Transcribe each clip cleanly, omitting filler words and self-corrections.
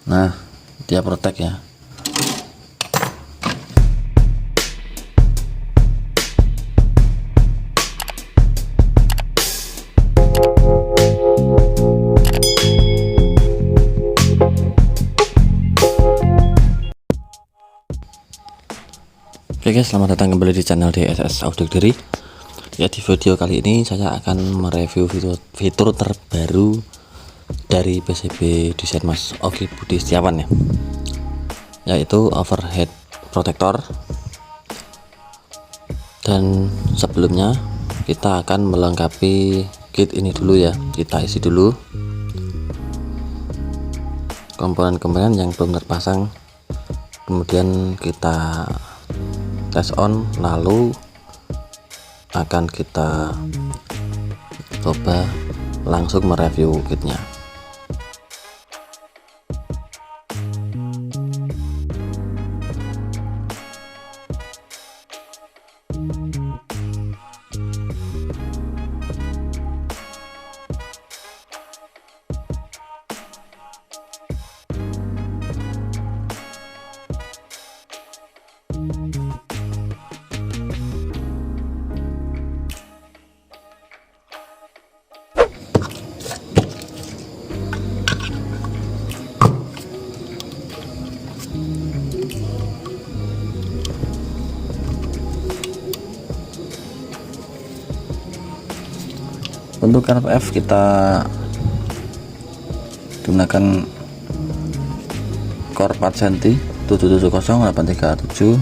Nah, dia protek ya. Oke guys, selamat datang kembali di channel DSS Audio Diri. Ya, di video kali ini saya akan mereview fitur terbaru dari PCB desain Mas Ogi Budi Setiawan ya, yaitu overhead protector. Dan sebelumnya kita akan melengkapi kit ini dulu ya. Kita isi dulu komponen-komponen yang belum terpasang, kemudian kita tes on, lalu akan kita coba langsung mereview kitnya. Untuk RPF kita gunakan core 4 cm 770-837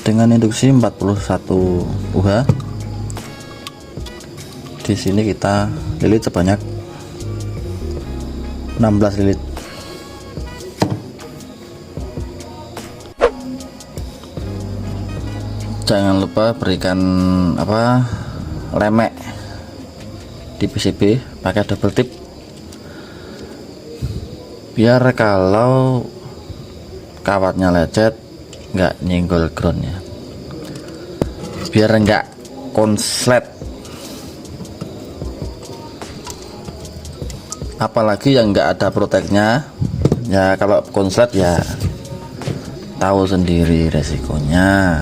dengan induksi 41 UH. Di sini kita lilit sebanyak 16 lilit. Jangan lupa berikan lemek di PCB pakai double tip, biar kalau kawatnya lecet nggak nyenggol ground ya, biar nggak konslet. Apalagi yang nggak ada proteknya ya, kalau konslet ya tahu sendiri resikonya.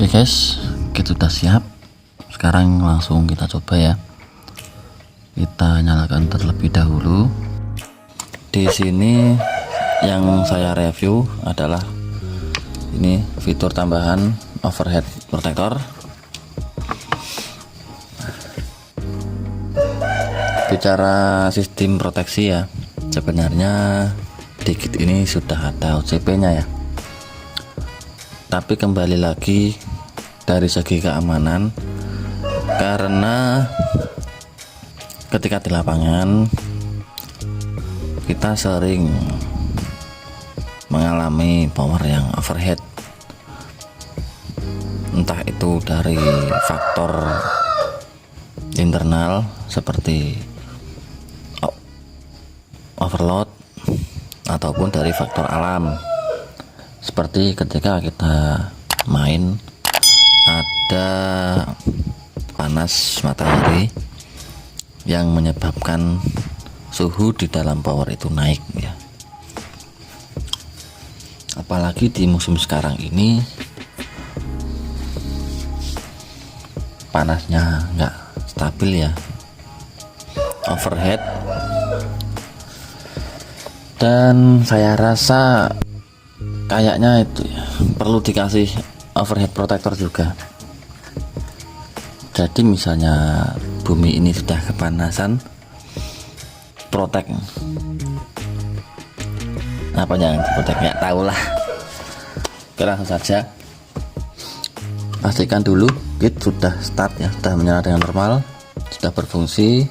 Oke guys, kita sudah siap. Sekarang langsung kita coba ya. Kita nyalakan terlebih dahulu. Di sini yang saya review adalah ini fitur tambahan overhead protector. Bicara sistem proteksi ya, sebenarnya di kit ini sudah ada OCP-nya ya. Tapi kembali lagi dari segi keamanan, karena ketika di lapangan kita sering mengalami power yang overhead, entah itu dari faktor internal seperti overload ataupun dari faktor alam, seperti ketika kita main ada panas matahari yang menyebabkan suhu di dalam power itu naik ya. Apalagi di musim sekarang ini panasnya nggak stabil ya, overhead. Dan saya rasa kayaknya itu ya, perlu dikasih overhead protector juga. Jadi misalnya bumi ini sudah kepanasan, protek apa yang diprotek nggak tahu lah. Oke, langsung saja pastikan dulu kit sudah start ya, sudah menyala dengan normal, sudah berfungsi.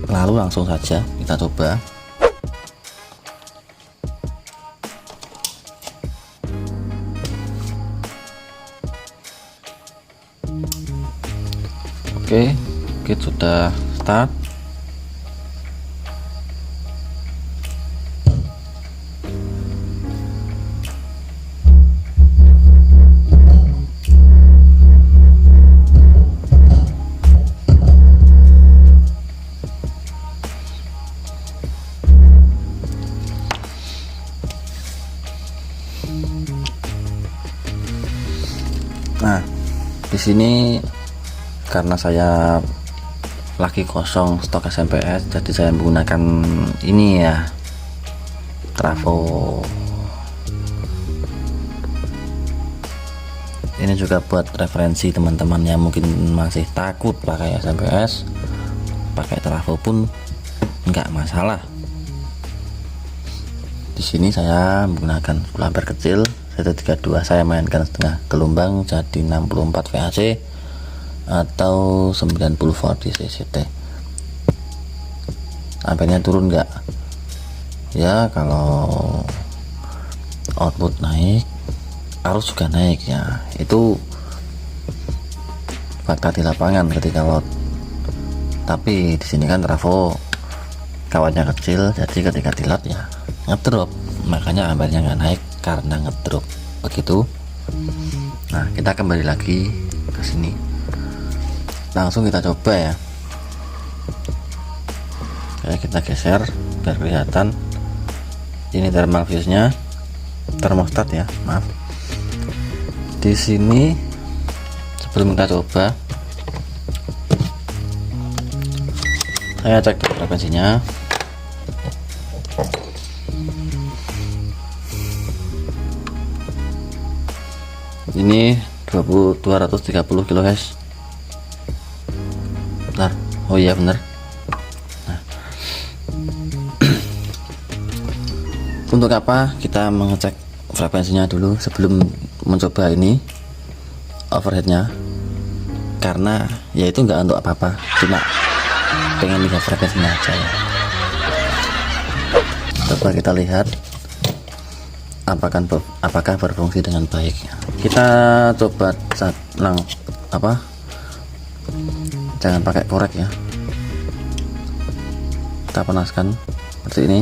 Lalu langsung saja kita coba. Oke, kit sudah start. Nah, di sini karena saya lagi kosong stok SMPS, jadi saya menggunakan ini ya, trafo. Ini juga buat referensi teman-teman yang mungkin masih takut pakai SMPS, pakai trafo pun nggak masalah. Di sini saya menggunakan 10 ampere kecil 132, saya mainkan setengah gelombang jadi 64 VAC atau 90 volt di CCT. Ampernya turun enggak? Ya, kalau output naik, arus juga naik ya. Itu fakta di lapangan ketika load. Tapi di sini kan trafo kawannya kecil, jadi ketika di load ya ngedrop, makanya ampernya nggak naik karena ngedrop begitu. Nah, kita kembali lagi ke sini, langsung kita coba ya. Kayak kita geser biar kelihatan. Ini thermal fuse nya, termostat ya, maaf. Di sini sebelum kita coba, saya cek frekuensinya. Ini 230 kHz. Bentar. Oh iya bener. Nah. Untuk apa kita mengecek frekuensinya dulu sebelum mencoba ini overheadnya? Karena ya itu nggak untuk apa-apa, cuma pengen lihat frekuensinya aja ya. Coba kita lihat apakah berfungsi dengan baik. Kita coba jangan pakai korek ya, kita panaskan seperti ini.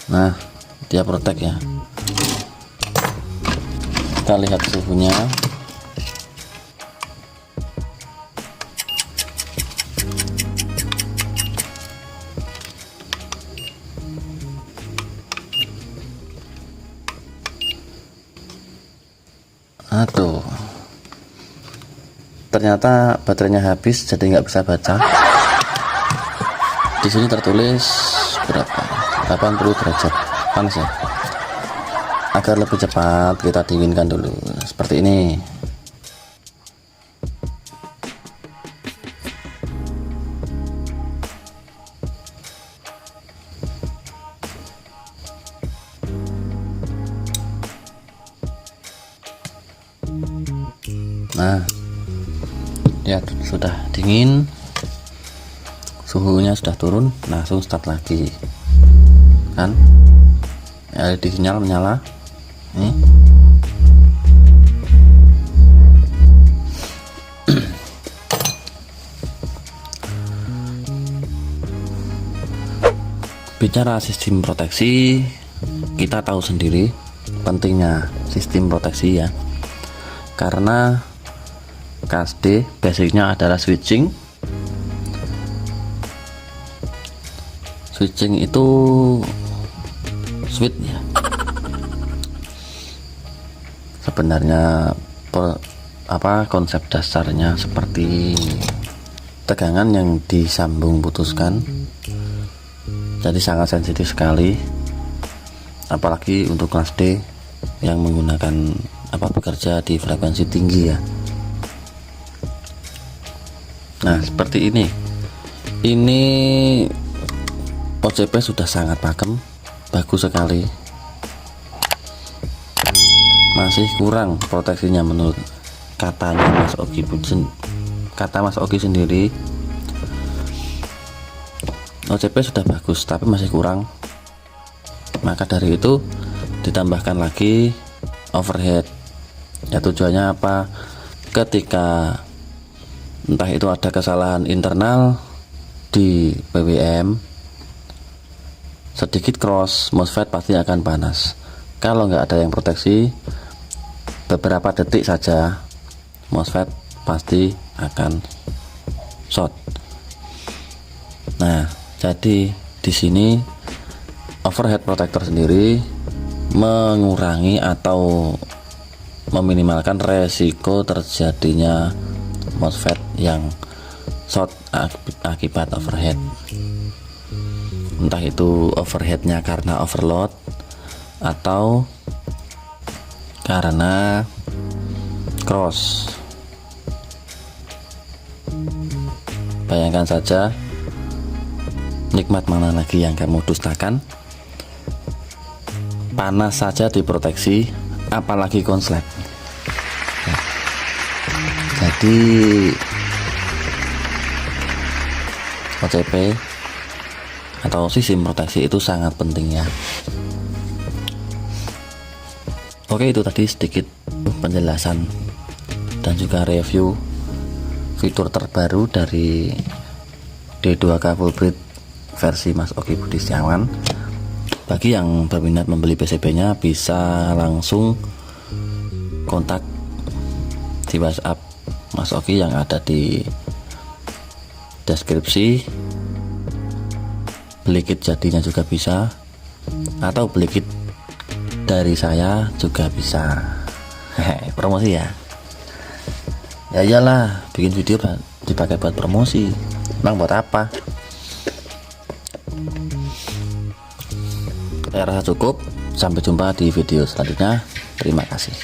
Nah, dia protek ya. Kita lihat suhunya. Aduh, ternyata baterainya habis, jadi nggak bisa baca. Di sini tertulis berapa? 80 derajat panas ya. Agar lebih cepat kita dinginkan dulu seperti ini. Nah, ya sudah dingin, suhunya sudah turun, langsung start lagi kan. LED sinyal menyala ini. Bicara sistem proteksi, kita tahu sendiri pentingnya sistem proteksi ya, karena KSD basicnya adalah switching. Switching itu switch ya. Sebenarnya konsep dasarnya seperti tegangan yang disambung putuskan. Jadi sangat sensitif sekali. apalagi untuk kelas D yang menggunakan bekerja di frekuensi tinggi ya. Nah seperti ini OCP sudah sangat pakem, bagus sekali. Masih kurang proteksinya menurut katanya Mas Ogi, kata Mas Ogi sendiri. OCP sudah bagus tapi masih kurang, maka dari itu ditambahkan lagi overhead. Ya tujuannya apa? Ketika entah itu ada kesalahan internal di PWM, sedikit cross, MOSFET pasti akan panas. Kalau nggak ada yang proteksi, beberapa detik saja MOSFET pasti akan short. Nah, jadi di sini overhead protector sendiri mengurangi atau meminimalkan resiko terjadinya MOSFET yang short akibat overhead. Entah itu overheadnya karena overload atau karena cross. Bayangkan saja, nikmat mana lagi yang kamu dustakan? Panas saja diproteksi, apalagi konslet. Jadi OCP atau sistem proteksi itu sangat penting ya. Oke, itu tadi sedikit penjelasan dan juga review fitur terbaru dari D2K Fullbridge versi Mas Ogi Budi Setiawan. Bagi yang berminat membeli PCB-nya bisa langsung kontak di WhatsApp Mas Ogi yang ada di deskripsi. Beli kit jadinya juga bisa, atau beli kit dari saya juga bisa. Promosi ya. Ya iyalah, bikin video dipakai buat promosi. Emang buat apa? Saya rasa cukup. Sampai jumpa di video selanjutnya. Terima kasih.